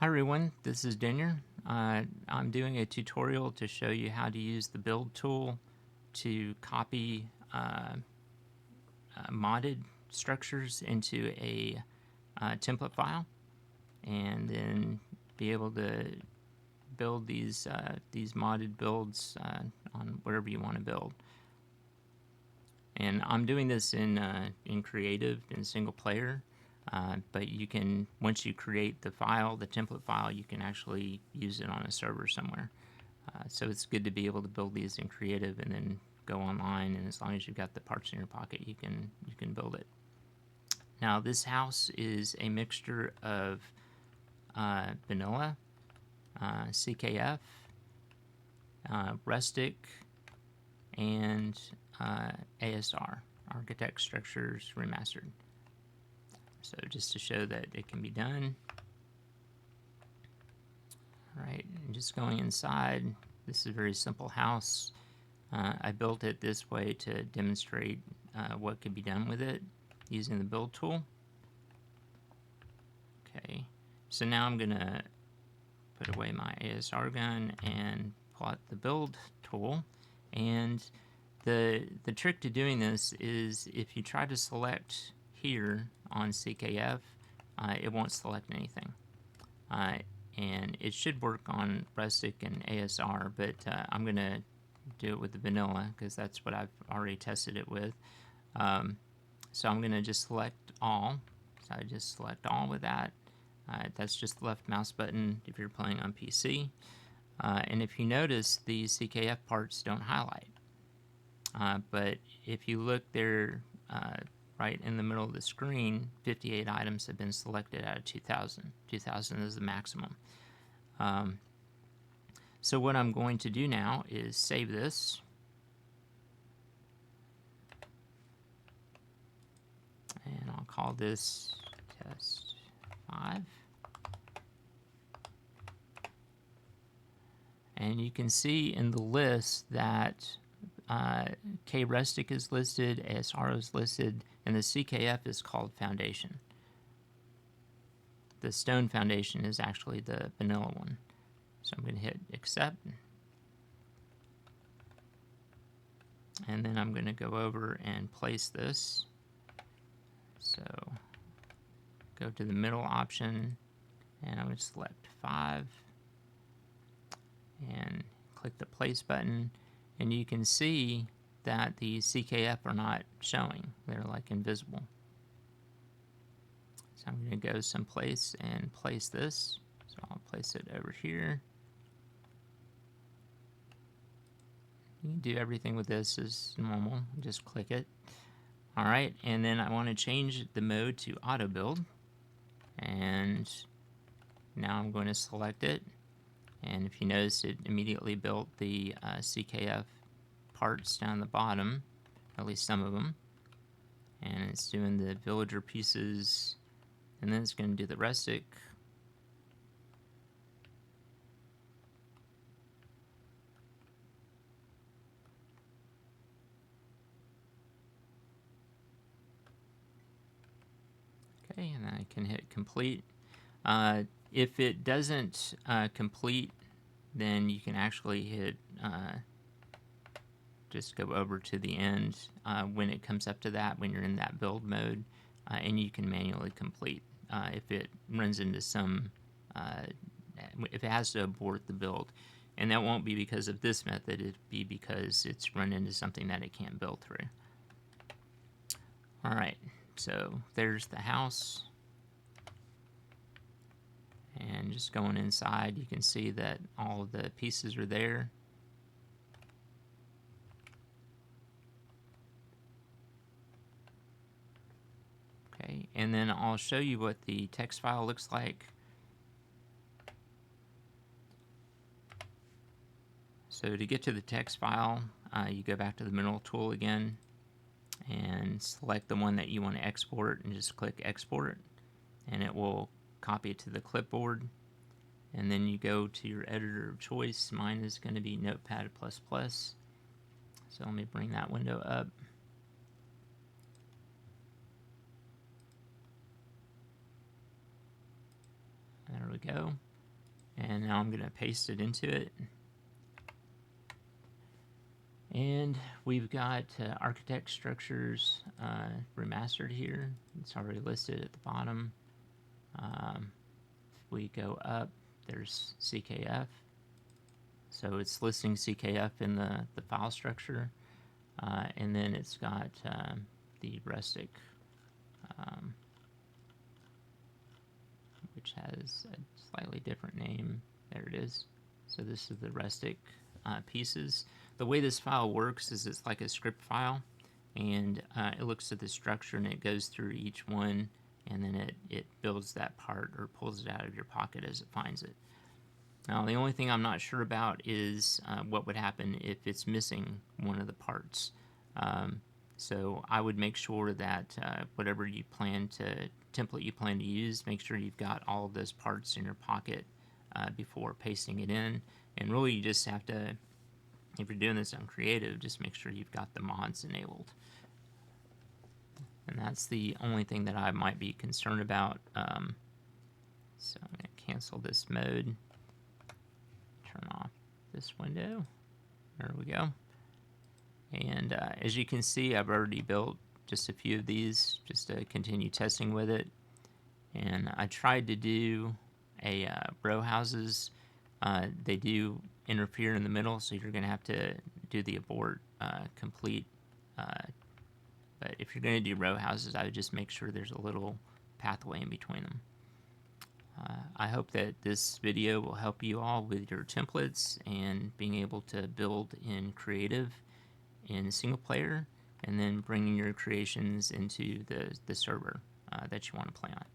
Hi everyone, this is Daniel. I'm doing a tutorial to show you how to use the build tool to copy modded structures into a template file and then be able to build these modded builds on whatever you want to build. And I'm doing this in creative, in single player. But you can, once you create the file, the template file, you can actually use it on a server somewhere. So it's good to be able to build these in creative and then go online, and as long as you've got the parts in your pocket, you can build it. Now this house is a mixture of vanilla, CKF, rustic, and ASR, Architect Structures Remastered. So just to show that it can be done. Alright, just going inside, this is a very simple house. I built it this way to demonstrate what could be done with it using the build tool. Okay, so now I'm going to put away my ASR gun and pull out the build tool. And the trick to doing this is if you try to select here on CKF, it won't select anything. And it should work on rustic and ASR, but I'm going to do it with the vanilla because that's what I've already tested it with. So I'm going to just select all. So I just select all with that. That's just the left mouse button if you're playing on PC. And if you notice, the CKF parts don't highlight. But if you look there, right in the middle of the screen, 58 items have been selected out of 2,000. 2,000 is the maximum. So what I'm going to do now is save this. And I'll call this test 5. And you can see in the list that K-Rustic is listed, ASR is listed, and the CKF is called Foundation. The stone foundation is actually the vanilla one. So I'm going to hit accept. And then I'm going to go over and place this. So go to the middle option, and I'm going to select 5 and click the place button, and you can see that the CKF are not showing. They're like invisible. So I'm going to go someplace and place this. So I'll place it over here. You can do everything with this as normal. Just click it. Alright, and then I want to change the mode to auto build. And now I'm going to select it. And if you notice, it immediately built the CKF parts down the bottom, at least some of them. And it's doing the villager pieces, and then it's going to do the rustic. Okay, and then I can hit complete. If it doesn't complete, then you can actually hit just go over to the end when it comes up to that, when you're in that build mode, and you can manually complete. If it runs into some, if it has to abort the build, and that won't be because of this method, it'd be because it's run into something that it can't build through. Alright, so there's the house. And just going inside, you can see that all of the pieces are there. Okay, and then I'll show you what the text file looks like. So to get to the text file, you go back to the mineral tool again and select the one that you want to export and just click export, and it will copy it to the clipboard. And then you go to your editor of choice. Mine is going to be Notepad++. So let me bring that window up. There we go. And now I'm going to paste it into it. And we've got architect structures remastered here. It's already listed at the bottom. If we go up, there's CKF. So it's listing CKF in the file structure. And then it's got the rustic, which has a slightly different name. There it is. So this is the rustic pieces. The way this file works is it's like a script file, and it looks at the structure and it goes through each one, and then it builds that part or pulls it out of your pocket as it finds it. Now the only thing I'm not sure about is what would happen if it's missing one of the parts. So I would make sure that whatever you plan to template you plan to use, make sure you've got all of those parts in your pocket before pasting it in. And really you just have to, if you're doing this on creative, just make sure you've got the mods enabled. And that's the only thing that I might be concerned about. So I'm going to cancel this mode, turn off this window. There we go. And as you can see, I've already built just a few of these just to continue testing with it. And I tried to do a row houses. They do interfere in the middle, so you're going to have to do the abort complete. But if you're going to do row houses, I would just make sure there's a little pathway in between them. I hope that this video will help you all with your templates and being able to build in creative in single player, and then bringing your creations into the server that you want to play on.